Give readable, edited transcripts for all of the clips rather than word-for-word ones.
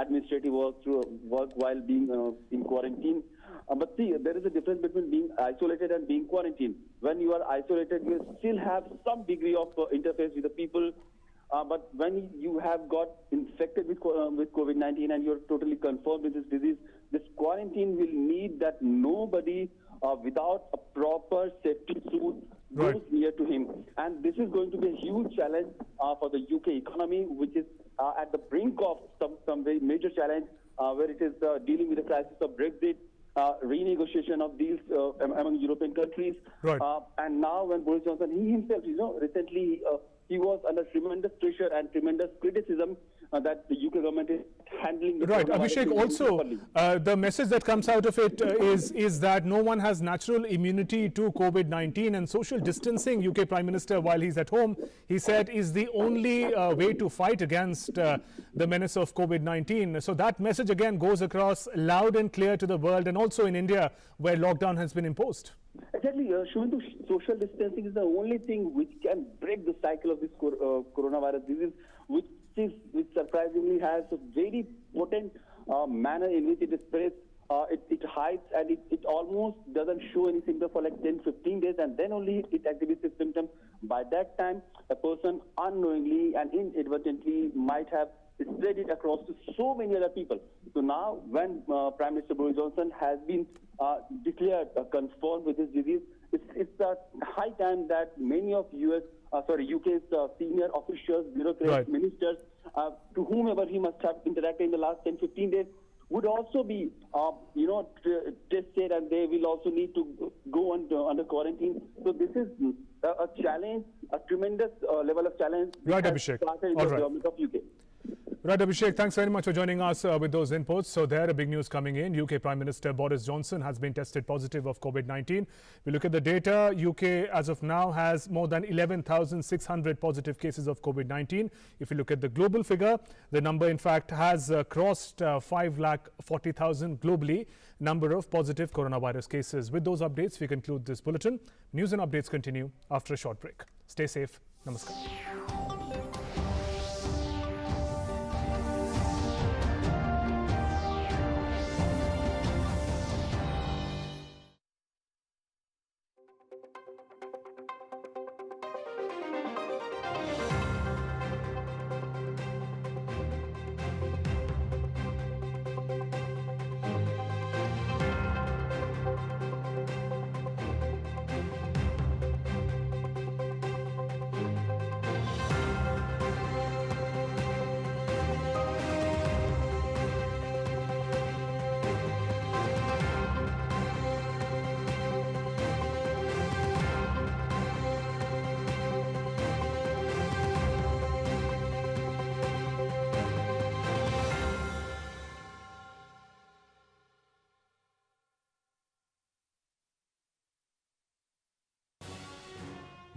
administrative work while being in quarantine. But see, there is a difference between being isolated and being quarantined. When you are isolated, you still have some degree of interface with the people. But when you have got infected with COVID-19 and you're totally confirmed with this disease, this quarantine will need that nobody without a proper safety suit goes near to him. And this is going to be a huge challenge for the UK economy, which is at the brink of some very major challenge, where it is dealing with the crisis of Brexit, renegotiation of deals among European countries. And now when Boris Johnson, he himself, recently he was under tremendous pressure and tremendous criticism that the UK government is handling the Abhishek, also the message that comes out of it is that no one has natural immunity to COVID-19, and social distancing, UK Prime Minister, while he's at home, he said is the only way to fight against the menace of COVID-19. So that message again goes across loud and clear to the world, and also in India, where lockdown has been imposed. Exactly, Shumantu, social distancing is the only thing which can break the cycle of this coronavirus disease, which surprisingly has a very potent manner in which it spreads. It hides and it almost doesn't show any symptoms for like 10-15 days, and then only it exhibits its symptoms. By that time, a person unknowingly and inadvertently might have spread it across to so many other people. So now, when Prime Minister Boris Johnson has been declared confirmed with this disease, it's a high time that many of UK's senior officials, bureaucrats, ministers, to whomever he must have interacted in the last 10-15 days, would also be, tested, and they will also need to go under quarantine. So this is a challenge, a tremendous level of challenge. Abhishek. All right. Government of UK. Abhishek, thanks very much for joining us with those inputs. So there, a big news coming in. UK Prime Minister Boris Johnson has been tested positive of COVID-19. We look at the data. UK, as of now, has more than 11,600 positive cases of COVID-19. If you look at the global figure, the number, in fact, has crossed 540,000 globally, number of positive coronavirus cases. With those updates, we conclude this bulletin. News and updates continue after a short break. Stay safe. Namaskar.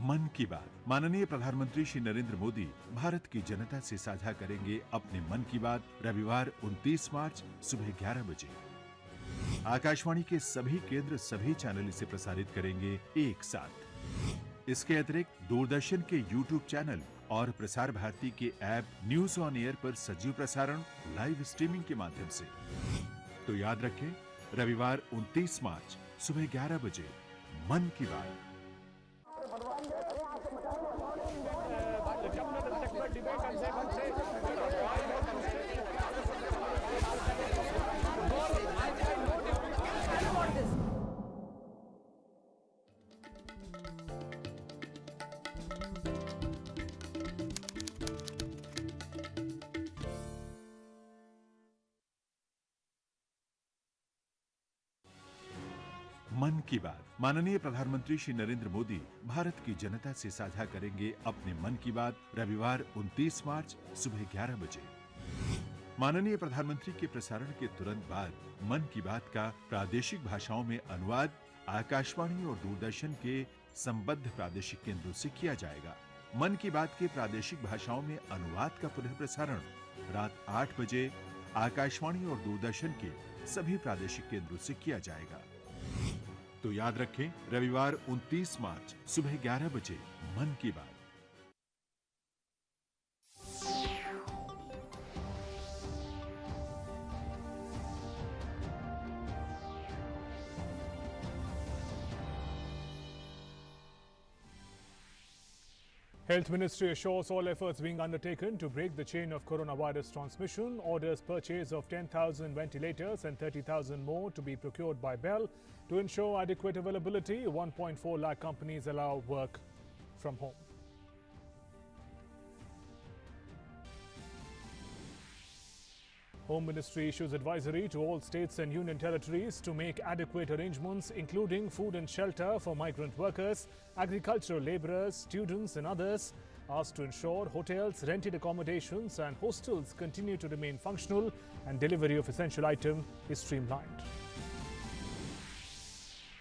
मन की बात। माननीय प्रधानमंत्री श्री नरेंद्र मोदी भारत की जनता से साझा करेंगे अपने मन की बात रविवार 29 मार्च सुबह 11 बजे। आकाशवाणी के सभी केंद्र सभी चैनल इसे प्रसारित करेंगे एक साथ। इसके अतिरिक्त दूरदर्शन के YouTube चैनल और प्रसार भारती के ऐप न्यूज ऑन एयर पर सजीव प्रसारण लाइव स्ट्रीमिंग के माध्यम से। तो याद रखें, रविवार 29 मार्च सुबह 11 बजे मन की बात। मन की बात। माननीय प्रधानमंत्री श्री नरेंद्र मोदी भारत की जनता से साझा करेंगे अपने मन की बात रविवार 29 मार्च सुबह 11 बजे। माननीय प्रधानमंत्री के प्रसारण के तुरंत बाद मन की बात का प्रादेशिक भाषाओं में अनुवाद आकाशवाणी और दूरदर्शन के संबद्ध प्रादेशिक केंद्रों से किया जाएगा। मन की बात के प्रादेशिक भाषाओं में अनुवाद का पुनः प्रसारण रात 8 बजे आकाशवाणी और दूरदर्शन के सभी प्रादेशिक केंद्रों से किया जाएगा। तो याद रखें, रविवार 29 मार्च सुबह 11 बजे मन की बात। Health Ministry assures all efforts being undertaken to break the chain of coronavirus transmission, orders purchase of 10,000 ventilators and 30,000 more to be procured by Bell to ensure adequate availability. 1.4 lakh companies allow work from home. Home Ministry issues advisory to all states and union territories to make adequate arrangements, including food and shelter for migrant workers, agricultural labourers, students and others, asked to ensure hotels, rented accommodations and hostels continue to remain functional and delivery of essential items is streamlined.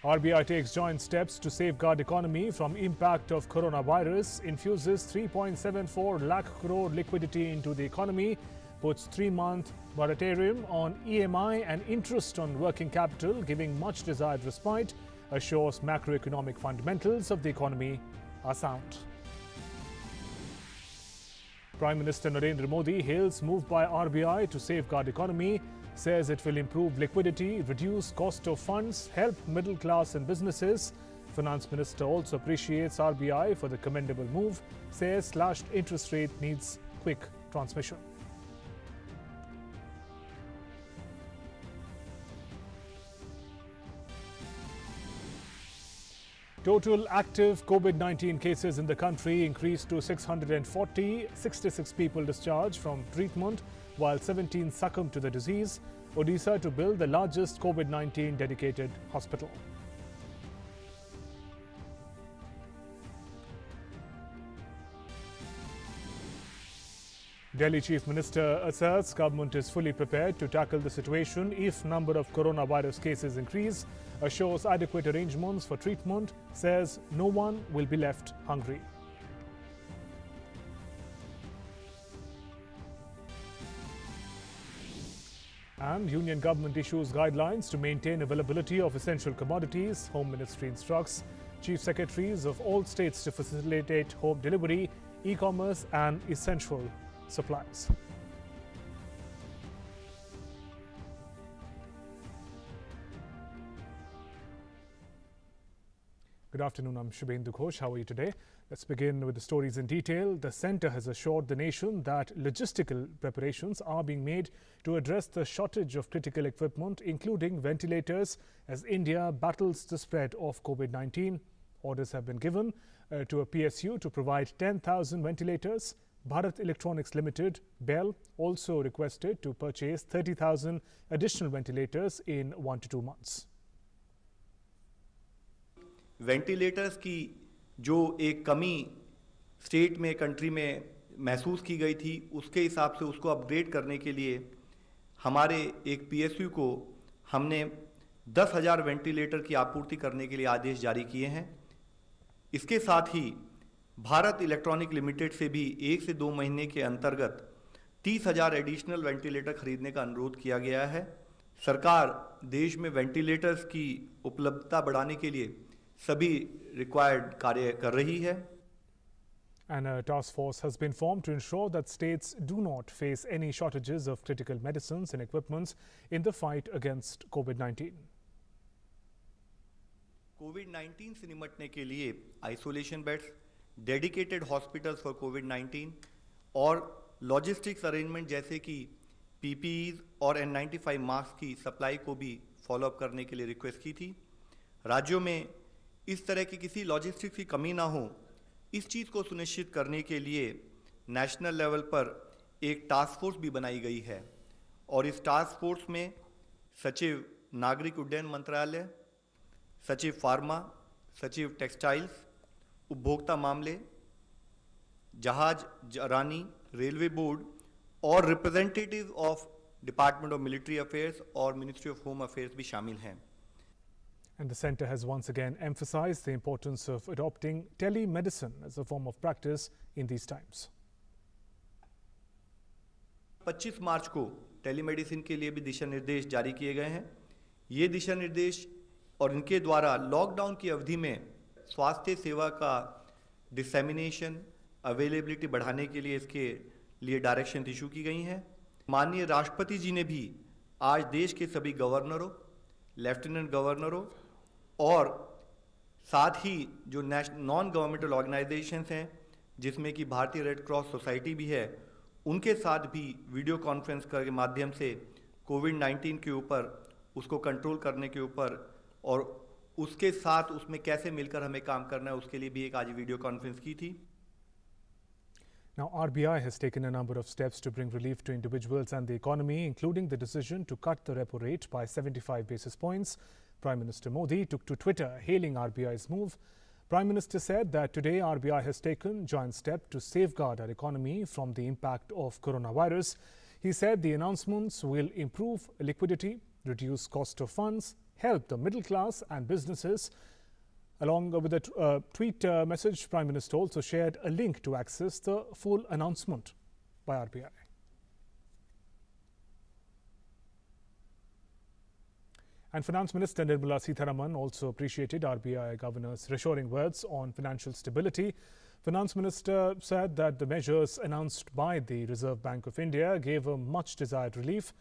RBI takes joint steps to safeguard economy from impact of coronavirus, infuses 3.74 lakh crore liquidity into the economy, puts 3-month moratorium on EMI and interest on working capital, giving much desired respite, assures macroeconomic fundamentals of the economy are sound. Prime Minister Narendra Modi hails move by RBI to safeguard economy, says it will improve liquidity, reduce cost of funds, help middle class and businesses. Finance Minister also appreciates RBI for the commendable move, says slashed interest rate needs quick transmission. Total active COVID-19 cases in the country increased to 640, 66 people discharged from treatment, while 17 succumbed to the disease. Odisha to build the largest COVID-19 dedicated hospital. Delhi Chief Minister asserts government is fully prepared to tackle the situation if number of coronavirus cases increase, assures adequate arrangements for treatment, says no one will be left hungry. And Union Government issues guidelines to maintain availability of essential commodities. Home Ministry instructs Chief Secretaries of all states to facilitate home delivery, e-commerce and essential supplies. Good afternoon, I'm Shubhendu Ghosh. How are you today? Let's begin with the stories in detail. The centre has assured the nation that logistical preparations are being made to address the shortage of critical equipment, including ventilators, as India battles the spread of COVID-19. Orders have been given to a PSU to provide 10,000 ventilators. Bharat Electronics Limited, BEL, also requested to purchase 30,000 additional ventilators in 1 to 2 months. Ventilators की जो एक कमी state में country में महसूस की गई थी, उसके हिसाब से उसको अपग्रेड करने के लिए हमारे एक पीएसयू को हमने 10,000 वेंटिलेटर की आपूर्ति करने के लिए आदेश जारी किए हैं। इसके साथ ही भारत इलेक्ट्रॉनिक लिमिटेड से भी 1 से 2 महीने के अंतर्गत 30,000 एडिशनल वेंटिलेटर खरीदने का अनुरोध किया गया है। सरकार देश में वेंटिलेटर्स की उपलब्धता बढ़ाने के लिए सभी रिक्वायर्ड कार्य कर रही है। And a task force has been formed to ensure that states do not face any shortages of critical medicines and equipments in the fight against COVID-19. कोविड-19 से निपटने के लिए isolation beds, dedicated hospitals for कोविड-19 और logistics arrangement जैसे कि PPEs और N95 mask की सप्लाई को भी फॉलोअप करने के लिए रिक्वेस्ट की थी। राज्यों में इस तरह की किसी लॉजिस्टिक्स की कमी ना हो, इस चीज़ को सुनिश्चित करने के लिए नेशनल लेवल पर एक टास्क फोर्स भी बनाई गई है और इस टास्क फोर्स में सचिव नागरिक उड्डयन मंत्रालय, सचिव फार्मा, सचिव टेक्सटाइल्स, उपभोक्ता मामले, जहाज रानी, रेलवे बोर्ड और representative of department of military affairs और मिनिस्ट्री ऑफ होम अफेयर्स भी शामिल हैं। And the centre has once again emphasized the importance of adopting telemedicine as a form of practice in these times. 25 मार्च को telemedicine के लिए भी दिशा निर्देश जारी किए गए हैं। ये दिशा निर्देश और इनके द्वारा लॉकडाउन की अवधि में स्वास्थ्य सेवा का डिसेमिनेशन, अवेलेबिलिटी बढ़ाने के लिए इसके लिए डायरेक्शन इशू की गई हैं। माननीय राष्ट्रपति जी ने भी आज देश के सभी गवर्नरों, लेफ्टिनेंट गवर्नरों और साथ ही जो नॉन गवर्नमेंटल ऑर्गेनाइजेशंस हैं, जिसमें कि भारतीय रेड क्रॉस सोसाइटी भी है, उनके साथ भी वीडियो कॉन्फ्रेंस के माध्यम से कोविड-19 के ऊपर, उसको कंट्रोल करने के ऊपर और उसके साथ उसमें कैसे मिलकर हमें काम करना है, उसके लिए भी एक आज वीडियो कॉन्फ्रेंस की थी। Now, RBI has taken a number of steps to bring relief to individuals and the economy, including the decision to cut the repo rate by 75 basis points. Prime Minister Modi took to Twitter hailing RBI's move. Prime Minister said that today RBI has taken joint step to safeguard our economy from the impact of coronavirus. He said the announcements will improve liquidity, reduce cost of funds, help the middle class and businesses. Along with a tweet message, Prime Minister also shared a link to access the full announcement by RBI. And Finance Minister Nirmala Sitharaman also appreciated RBI Governor's reassuring words on financial stability. Finance Minister said that the measures announced by the Reserve Bank of India gave a much desired relief.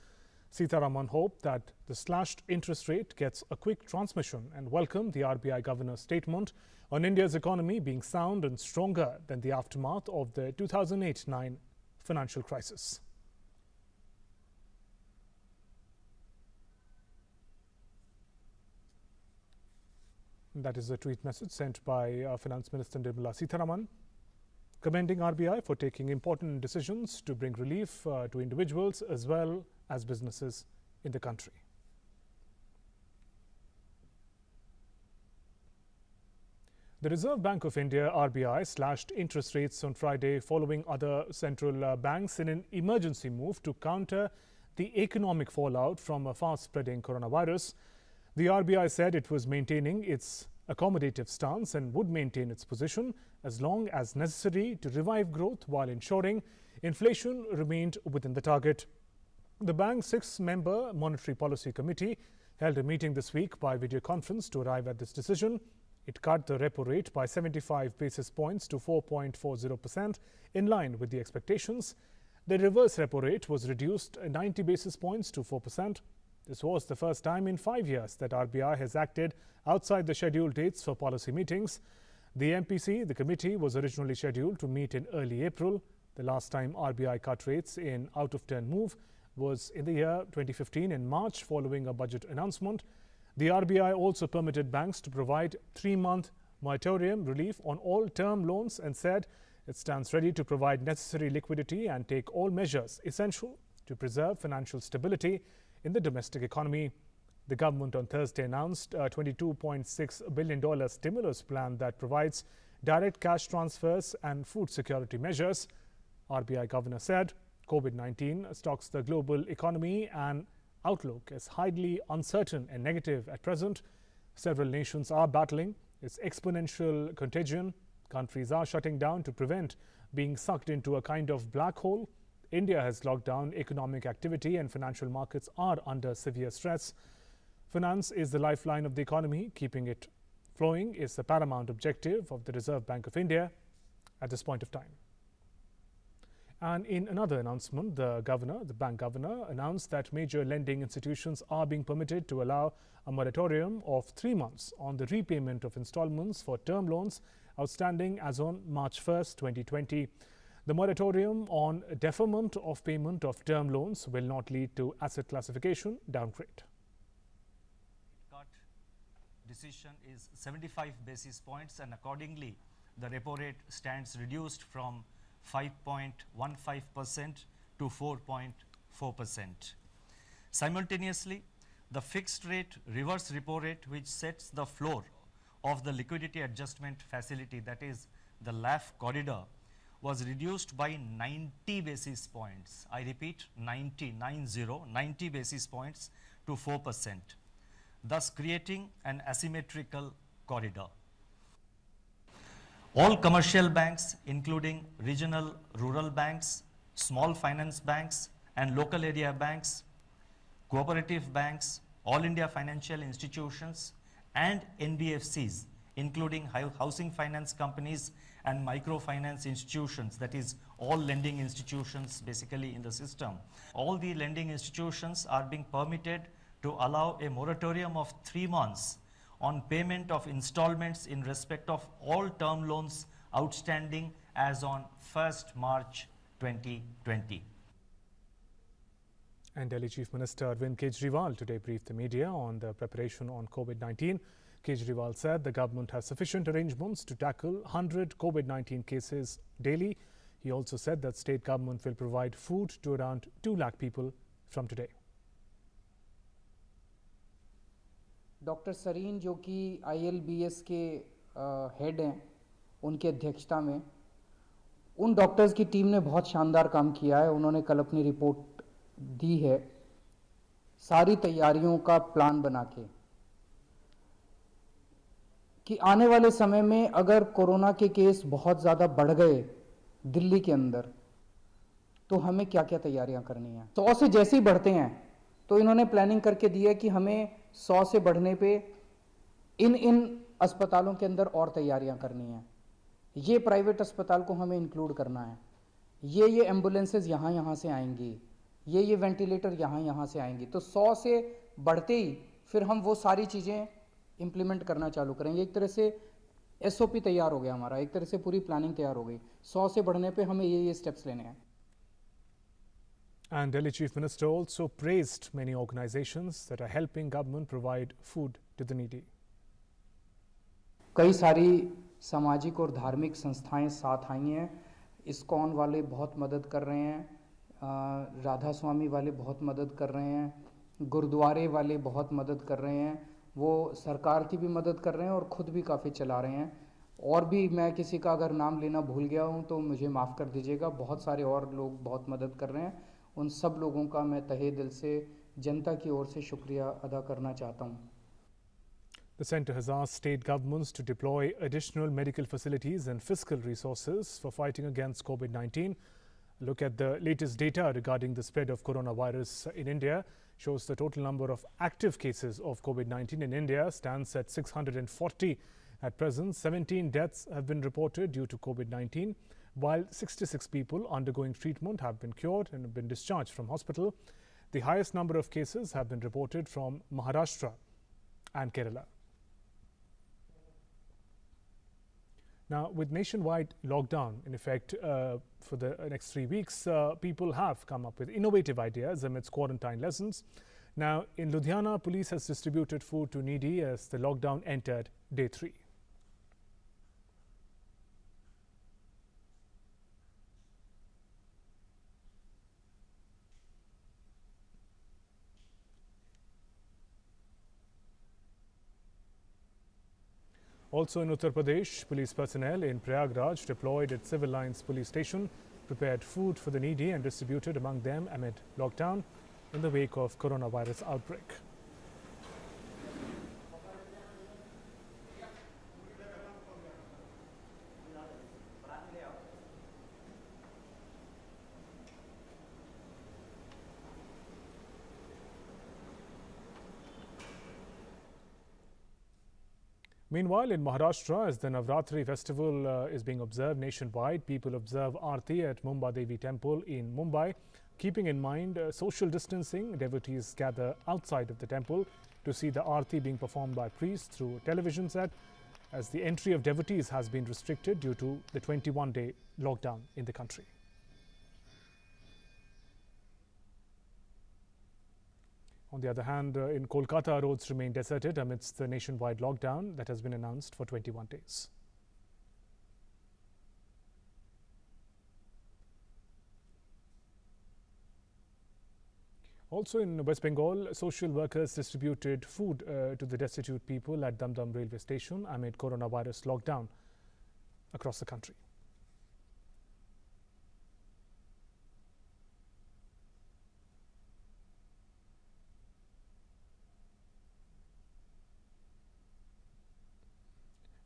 Sitharaman hoped that the slashed interest rate gets a quick transmission and welcomed the RBI Governor's statement on India's economy being sound and stronger than the aftermath of the 2008-9 financial crisis. That is a tweet message sent by Finance Minister Nirmala Sitharaman, commending RBI for taking important decisions to bring relief to individuals as well as businesses in the country. The Reserve Bank of India, RBI, slashed interest rates on Friday following other central banks in an emergency move to counter the economic fallout from a fast-spreading coronavirus. The RBI said it was maintaining its accommodative stance and would maintain its position as long as necessary to revive growth while ensuring inflation remained within the target. The bank's 6-member Monetary Policy Committee held a meeting this week by video conference to arrive at this decision. It cut the repo rate by 75 basis points to 4.40%, in line with the expectations. The reverse repo rate was reduced 90 basis points to 4%. This was the first time in 5 years that RBI has acted outside the scheduled dates for policy meetings. The MPC, the committee, was originally scheduled to meet in early April. The last time RBI cut rates in out-of-turn move was in the year 2015 in March following a budget announcement. The RBI also permitted banks to provide 3-month moratorium relief on all term loans and said it stands ready to provide necessary liquidity and take all measures essential to preserve financial stability in the domestic economy. The government on Thursday announced a $22.6 billion stimulus plan that provides direct cash transfers and food security measures. RBI Governor said COVID-19 stocks the global economy and outlook is highly uncertain and negative at present. Several nations are battling its exponential contagion. Countries are shutting down to prevent being sucked into a kind of black hole. India has locked down economic activity and financial markets are under severe stress. Finance is the lifeline of the economy. Keeping it flowing is the paramount objective of the Reserve Bank of India at this point of time. And in another announcement, the bank governor, announced that major lending institutions are being permitted to allow a moratorium of 3 months on the repayment of installments for term loans outstanding as on March 1st, 2020. The moratorium on deferment of payment of term loans will not lead to asset classification downgrade. Cut decision is 75 basis points, and accordingly, the repo rate stands reduced from 5.15% to 4.4%. Simultaneously, the fixed rate reverse repo rate, which sets the floor of the liquidity adjustment facility, that is the LAF corridor, was reduced by 90 basis points. I repeat, 90 basis points to 4%, thus creating an asymmetrical corridor. All commercial banks, including regional rural banks, small finance banks and local area banks, cooperative banks, all India financial institutions and NBFCs, including housing finance companies and microfinance institutions, that is all lending institutions basically in the system. All the lending institutions are being permitted to allow a moratorium of 3 months on payment of installments in respect of all term loans outstanding as on 1st March 2020. And Delhi Chief Minister Arvind Kejriwal today briefed the media on the preparation on COVID-19. Kejriwal said the government has sufficient arrangements to tackle 100 COVID-19 cases daily. He also said that state government will provide food to around 2 lakh people from today. Doctor Sarin जो कि ILBS के head हैं, उनकी अध्यक्षता में उन doctors की team ने बहुत शानदार काम किया है. उन्होंने कल अपनी रिपोर्ट दी है. सारी तैयारियों का प्लान बना के कि आने वाले समय में अगर कोरोना के केस बहुत ज़्यादा बढ़ गए दिल्ली के अंदर तो हमें क्या क्या तैयारियां करनी है. 100 से जैसे ही बढ़ते हैं तो इन्होंने प्लानिंग करके दी है कि हमें 100 से बढ़ने पे इन अस्पतालों के अंदर और तैयारियां करनी है. ये प्राइवेट अस्पताल को हमें इंक्लूड करना है. ये एम्बुलेंसेज यहाँ से आएंगी, ये वेंटिलेटर यहाँ से आएंगी. तो 100 से बढ़ते ही फिर हम वो सारी चीज़ें इम्प्लीमेंट करना चालू करेंगे. एक तरह से SOP तैयार हो गया हमारा, एक तरह से पूरी प्लानिंग तैयार हो गई. 100 से बढ़ने पे हमें ये स्टेप्स लेने हैं. And Delhi Chief Minister also praised many organizations that are helping government provide food to the needy. कई सारी सामाजिक और धार्मिक संस्थाएं साथ आई हैं. इस्कॉन वाले बहुत मदद कर रहे हैं, राधा स्वामी वाले बहुत मदद कर रहे हैं, गुरुद्वारे वाले बहुत मदद कर रहे हैं. वो सरकार की भी मदद कर रहे हैं और ख़ुद भी काफ़ी चला रहे हैं. और भी मैं किसी का अगर नाम लेना भूल गया हूँ तो मुझे माफ़ कर दीजिएगा. बहुत सारे और लोग बहुत मदद कर रहे हैं. उन सब लोगों का मैं तहे दिल से जनता की ओर से शुक्रिया अदा करना चाहता हूँ. The centre has asked state governments to deploy additional medical facilities and fiscal resources for fighting against COVID-19. Look at the latest data regarding the spread of coronavirus in India. Shows the total number of active cases of COVID-19 in India stands at 640. At present, 17 deaths have been reported due to COVID-19, while 66 people undergoing treatment have been cured and have been discharged from hospital. The highest number of cases have been reported from Maharashtra and Kerala. Now, with nationwide lockdown in effect for the next 3 weeks, people have come up with innovative ideas amidst quarantine lessons. Now, in Ludhiana, police has distributed food to needy as the lockdown entered day 3. Also in Uttar Pradesh, police personnel in Prayagraj deployed at Civil Lines Police Station, prepared food for the needy and distributed among them amid lockdown in the wake of coronavirus outbreak. Meanwhile, in Maharashtra, as the Navratri festival is being observed nationwide, people observe Aarti at Mumba Devi Temple in Mumbai. Keeping in mind social distancing, devotees gather outside of the temple to see the Aarti being performed by priests through television set, as the entry of devotees has been restricted due to the 21-day lockdown in the country. On the other hand, in Kolkata, roads remain deserted amidst the nationwide lockdown that has been announced for 21 days. Also in West Bengal, social workers distributed food to the destitute people at Damdam railway station amid coronavirus lockdown across the country.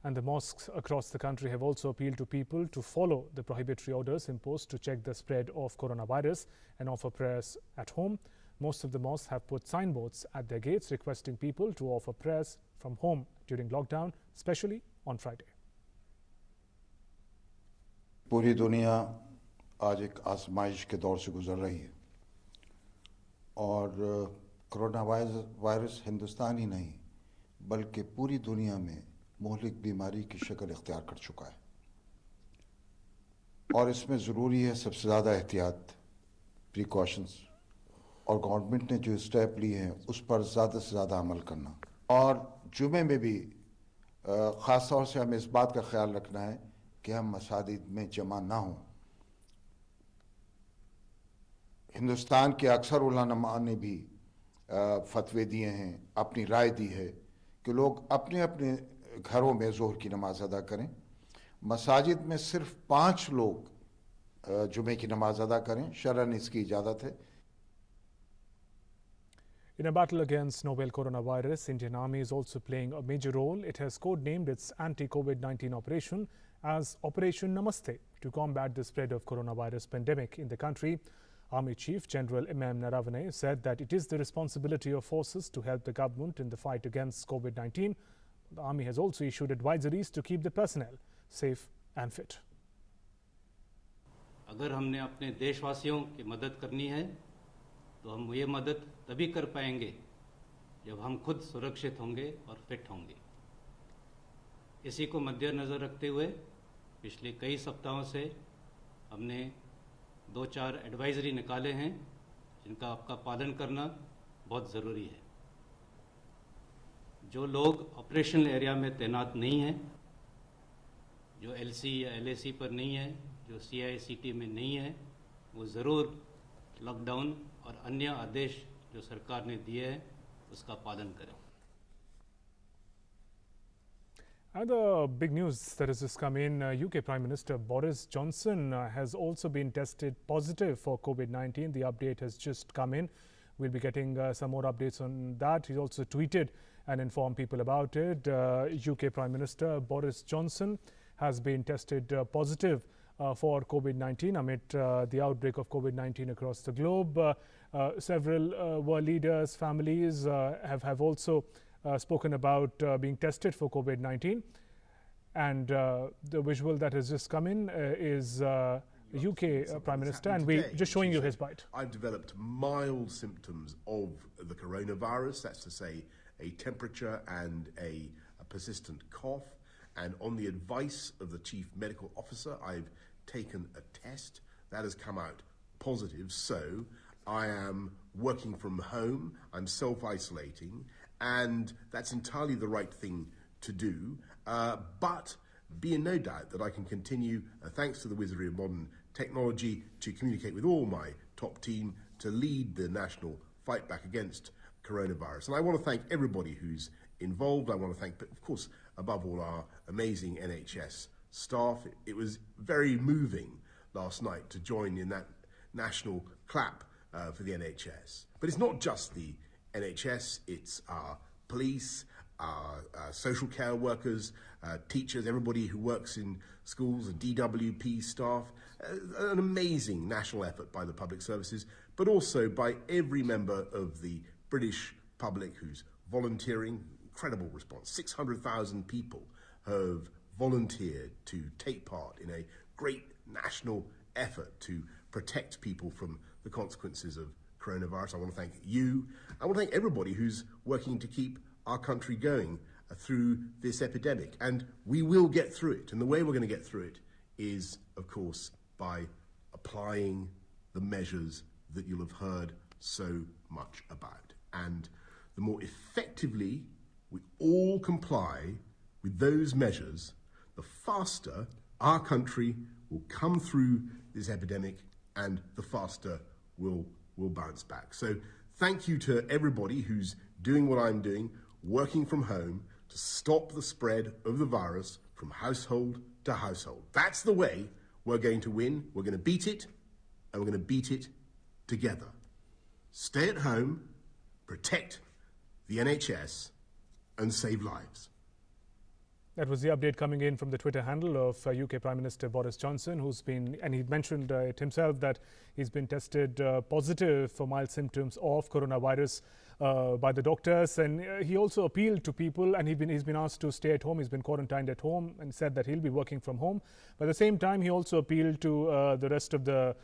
And the mosques across the country have also appealed to people to follow the prohibitory orders imposed to check the spread of coronavirus and offer prayers at home. Most of the mosques have put signboards at their gates requesting people to offer prayers from home during lockdown, especially on Friday. पूरी दुनिया आज एक आजमाइश के दौर से गुजर रही है और कोरोना वायरस हिंदुस्तान ही नहीं बल्कि पूरी दुनिया में मोहलिक बीमारी की शक्ल इख्तियार कर चुका है. और इसमें ज़रूरी है सबसे ज़्यादा एहतियात, प्रिकॉशंस, और गवर्नमेंट ने जो स्टेप लिए हैं उस पर ज़्यादा से ज़्यादा अमल करना। और जुमे में भी ख़ास तौर से हमें इस बात का ख्याल रखना है कि हम मसाजिद में जमा ना हों। हिंदुस्तान के अक्सर उलमा ने भी फतवे दिए हैं, अपनी राय दी है कि लोग अपने अपने घरों में ज़ोहर की नमाज अदा करें। मसाजिद में सिर्फ 5 लोग जुमे की नमाज अदा करें, शरअन इसकी इजाज़त है। In a battle against novel coronavirus, Indian Army is also playing a major role. It has codenamed its anti-COVID-19 operation as Operation Namaste to combat the spread of coronavirus pandemic in the country. Army Chief General Imam Narawane said that it is the responsibility of forces to help the government in the fight against COVID-19. The Army has also issued advisories to keep the personnel safe and fit. अगर हमने अपने देशवासियों की मदद करनी है तो हम ये मदद तभी कर पाएंगे जब हम खुद सुरक्षित होंगे और फिट होंगे। इसी को मद्देनज़र रखते हुए पिछले कई सप्ताहों से हमने 2-4 एडवाइजरी निकाले हैं जिनका आपका पालन करना बहुत ज़रूरी है। जो लोग ऑपरेशनल एरिया में तैनात नहीं हैं, जो एलसी या एलएसी पर नहीं है, जो सीआईसीटी में नहीं है, वो ज़रूर लॉकडाउन और अन्य आदेश जो सरकार ने दिए हैं उसका पालन करें। And the big news that has just come in, UK Prime Minister Boris Johnson has also been tested positive for COVID-19. The update has just come in. We'll be getting some more updates on that. He also tweeted and informed people about it. UK Prime Minister Boris Johnson has been tested positive for COVID-19 amid the outbreak of COVID-19 across the globe. Several world leaders, families have also spoken about being tested for COVID-19. And the visual that has just come in is UK Prime Minister, and we're just showing you his bite. I've developed mild symptoms of the coronavirus, that's to say a temperature and a persistent cough. And on the advice of the Chief Medical Officer, I've taken a test that has come out positive. So I am working from home, I'm self-isolating, and that's entirely the right thing to do. But be in no doubt that I can continue, thanks to the wizardry of modern technology, to communicate with all my top team to lead the national fight back against coronavirus. And I want to thank everybody who's involved. I want to thank, of course, above all, our amazing NHS staff. It was very moving last night to join in that national clap for the NHS. But it's not just the NHS, it's our police, our social care workers, teachers, everybody who works in schools, the DWP staff, an amazing national effort by the public services, but also by every member of the British public who's volunteering. Incredible response. 600,000 people have volunteered to take part in a great national effort to protect people from the consequences of coronavirus. I want to thank you. I want to thank everybody who's working to keep our country going through this epidemic. And we will get through it. And the way we're going to get through it is, of course, by applying the measures that you'll have heard so much about. And the more effectively we all comply with those measures, the faster our country will come through this epidemic and the faster we'll bounce back. So thank you to everybody who's doing what I'm doing, working from home to stop the spread of the virus from household to household. That's the way we're going to win. We're going to beat it, and we're going to beat it together. Stay at home, protect the NHS, and save lives. That was the update coming in from the Twitter handle of UK Prime Minister Boris Johnson, who's been, and he mentioned it himself, that he's been tested positive for mild symptoms of coronavirus by the doctors. And he also appealed to people, and he's been asked to stay at home. He's been quarantined at home and said that he'll be working from home. But at the same time, he also appealed to the rest of the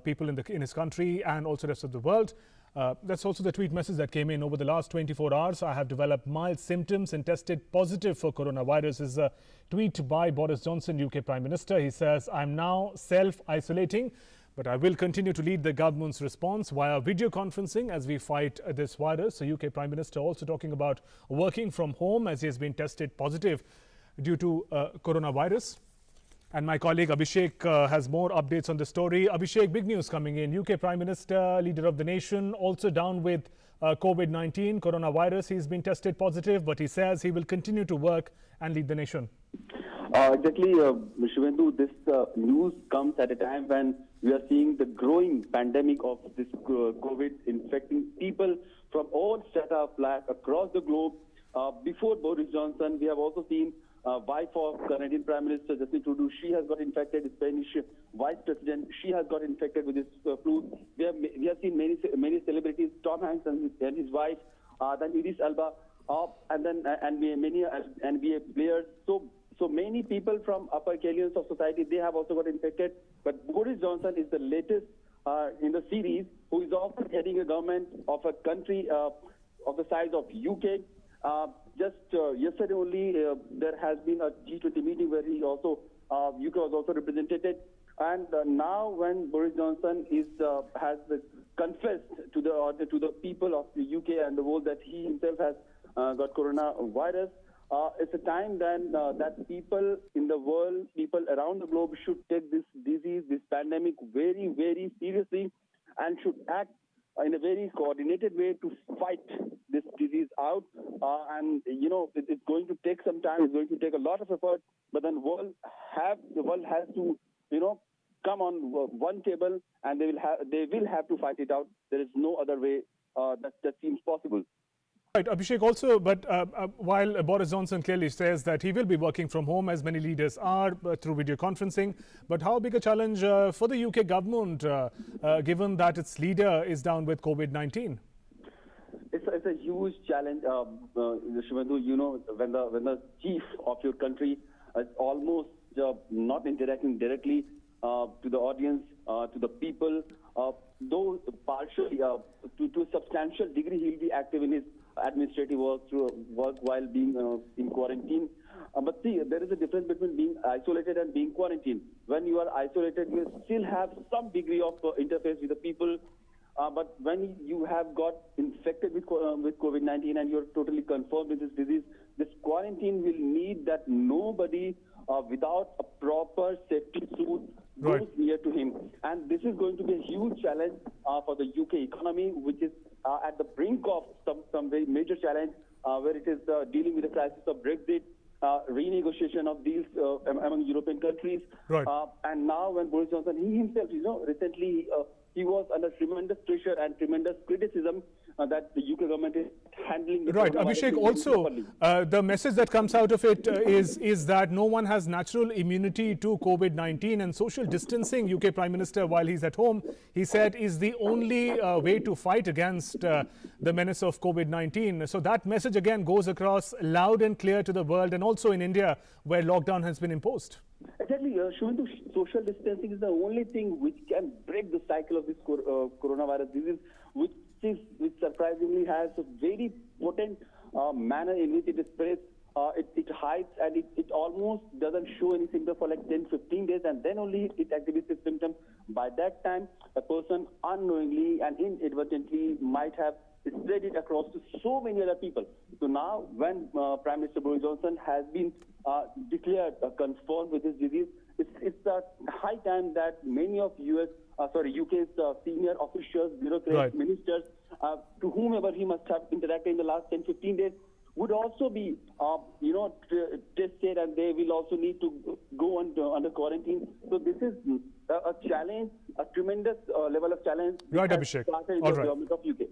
people in his country and also the rest of the world That's also the tweet message that came in. Over the last 24 hours, I have developed mild symptoms and tested positive for coronavirus. Is a tweet by Boris Johnson, UK Prime Minister. He says, I'm now self-isolating, but I will continue to lead the government's response via video conferencing as we fight this virus. The UK Prime Minister also talking about working from home as he has been tested positive due to coronavirus. And my colleague Abhishek has more updates on the story. Abhishek, big news coming in. UK Prime Minister, leader of the nation, also down with COVID-19, coronavirus. He's been tested positive, but he says he will continue to work and lead the nation. Exactly, Shivendu, this news comes at a time when we are seeing the growing pandemic of this COVID infecting people from all strata of life across the globe. Before Boris Johnson, we have also seen wife of Canadian Prime Minister Justin Trudeau. She has got infected. Spanish Vice President, she has got infected with this flu. We have seen many celebrities, Tom Hanks and his wife, then Idris Elba, and then many NBA players. So many people from upper echelons of society, they have also got infected. But Boris Johnson is the latest in the series, who is also heading a government of a country of the size of UK. Just yesterday only, there has been a G20 meeting where he also UK was also represented, and now when Boris Johnson has confessed to the people of the UK and the world that he himself has got coronavirus, it's a time then that people in the world, people around the globe should take this disease, this pandemic very, very seriously, and should act in a very coordinated way to fight this disease out. And you know, it's going to take some time. It's going to take a lot of effort. But then the world has to, you know, come on one table, and they will have to fight it out. There is no other way that seems possible. Right, Abhishek, also, but while Boris Johnson clearly says that he will be working from home, as many leaders are, through video conferencing, but how big a challenge for the UK government, given that its leader is down with COVID-19? It's a huge challenge, Shivendu. You know, when the chief of your country is almost not interacting directly to the audience, to the people, though partially, to a substantial degree, he'll be active in his administrative work while being in quarantine. But see, there is a difference between being isolated and being quarantined. When you are isolated, you still have some degree of interface with the people. But when you have got infected with COVID-19 and you're totally confirmed with this disease, this quarantine will need that nobody without a proper safety suit goes near to him. And this is going to be a huge challenge for the UK economy, which is at the brink of some very major challenge, where it is dealing with the crisis of Brexit, renegotiation of deals among European countries. Right. And now when Boris Johnson, he himself, you know, recently he was under tremendous pressure and tremendous criticism that the UK government is handling the right. Abhishek, also the message that comes out of it is that no one has natural immunity to COVID-19, and social distancing, UK Prime Minister, while he's at home, he said is the only way to fight against the menace of COVID-19. So that message again goes across loud and clear to the world, and also in India, where lockdown has been imposed. Exactly, Shivendu, social distancing is the only thing which can break the cycle of this coronavirus disease, which surprisingly has a very potent manner in which it spreads. It hides, and it almost doesn't show any symptoms for like 10-15 days, and then only it exhibits its symptoms. By that time, a person unknowingly and inadvertently might have spread it across to so many other people. So now, when Prime Minister Boris Johnson has been declared confirmed with this disease, it's a high time that many of UK's senior officials, bureaucrats, ministers, to whomever he must have interacted in the last 10-15 days, would also be, tested, and they will also need to go under quarantine. So this is a challenge, a tremendous level of challenge. Right, Abhishek. All right. Government of UK.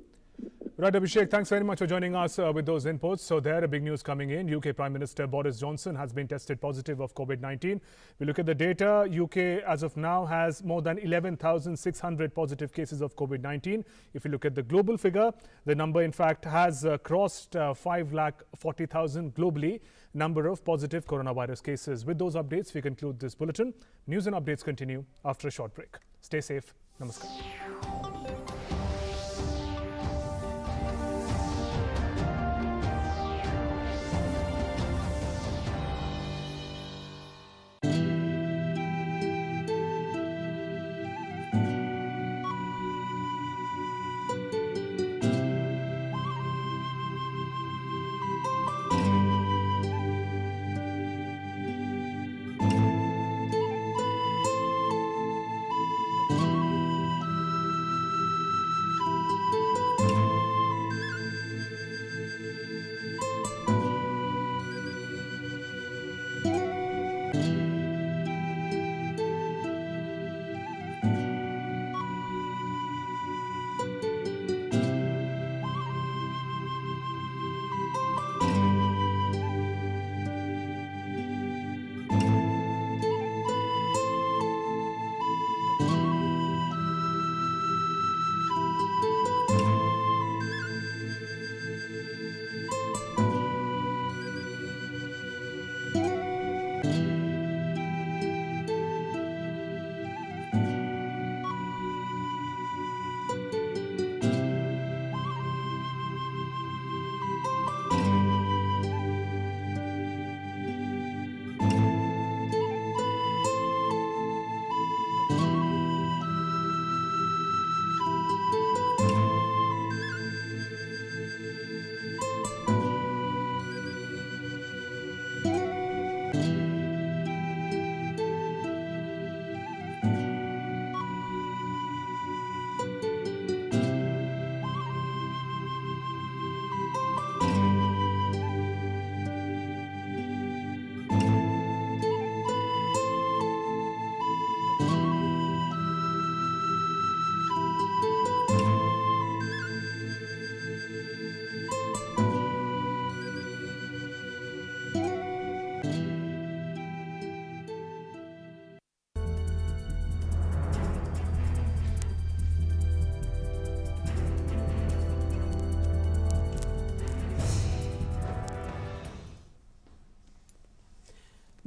Right, Abhishek, thanks very much for joining us with those inputs. So there, a big news coming in. UK Prime Minister Boris Johnson has been tested positive of COVID-19. We look at the data. UK, as of now, has more than 11,600 positive cases of COVID-19. If you look at the global figure, the number, in fact, has crossed 540,000 globally, number of positive coronavirus cases. With those updates, we conclude this bulletin. News and updates continue after a short break. Stay safe. Namaskar.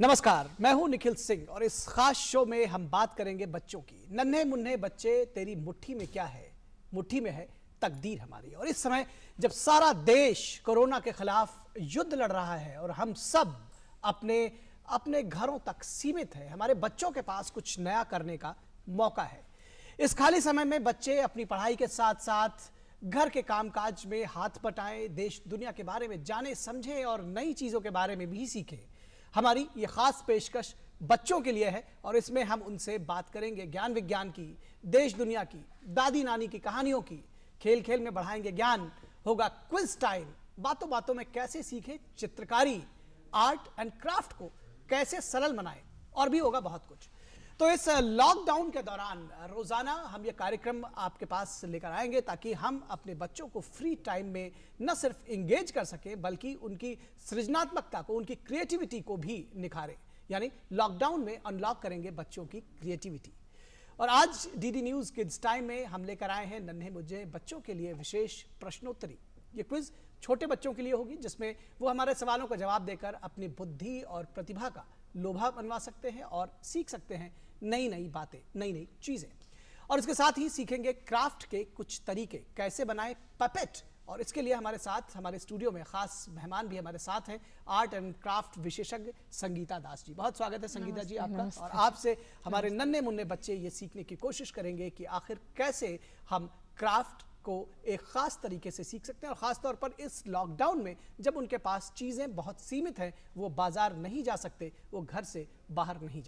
नमस्कार, मैं हूं निखिल सिंह और इस खास show में हम बात करेंगे बच्चों की। नन्हे मुन्ने बच्चे, तेरी मुट्ठी में क्या है? मुट्ठी में है तकदीर हमारी। और इस समय जब सारा देश कोरोना के खिलाफ युद्ध लड़ रहा है और हम सब अपने अपने घरों तक सीमित है, हमारे बच्चों के पास कुछ नया करने का मौका है। इस खाली समय में बच्चे अपनी पढ़ाई के साथ साथ घर के कामकाज में हाथ बटाएं, देश दुनिया के बारे में जाने समझें और नई चीज़ों के बारे में भी सीखें। हमारी ये खास पेशकश बच्चों के लिए है और इसमें हम उनसे बात करेंगे ज्ञान विज्ञान की, देश दुनिया की, दादी नानी की कहानियों की। खेल खेल में बढ़ाएंगे ज्ञान, होगा क्विज टाइम। बातों बातों में कैसे सीखें चित्रकारी, आर्ट एंड क्राफ्ट को कैसे सरल बनाएं, और भी होगा बहुत कुछ। तो इस लॉकडाउन के दौरान रोजाना हम ये कार्यक्रम आपके पास लेकर आएंगे ताकि हम अपने बच्चों को फ्री टाइम में न सिर्फ एंगेज कर सकें बल्कि उनकी सृजनात्मकता को, उनकी क्रिएटिविटी को भी निखारें। यानी लॉकडाउन में अनलॉक करेंगे बच्चों की क्रिएटिविटी। और आज डीडी न्यूज किड्स टाइम में हम लेकर आए हैं नन्हे मुझे बच्चों के लिए विशेष प्रश्नोत्तरी। ये क्विज छोटे बच्चों के लिए होगी जिसमें वो हमारे सवालों का जवाब देकर अपनी बुद्धि और प्रतिभा का लोभा बनवा सकते हैं और सीख सकते हैं नई नई बातें, नई नई चीजें। और इसके साथ ही सीखेंगे क्राफ्ट के कुछ तरीके, कैसे बनाएं पपेट। और इसके लिए हमारे साथ, हमारे स्टूडियो में खास मेहमान भी हमारे साथ हैं, आर्ट एंड क्राफ्ट विशेषज्ञ संगीता दास जी। बहुत स्वागत है संगीता जी आपका। और आपसे हमारे नन्हे मुन्ने बच्चे ये सीखने की कोशिश करेंगे कि आखिर कैसे हम क्राफ्ट को एक खास तरीके से सीख सकते हैं। और खास तौर पर इस लॉकडाउन में जब उनके पास चीजें बहुत सीमित हैं, वो बाजार नहीं जा सकते, वो घर से बाहर नहीं जा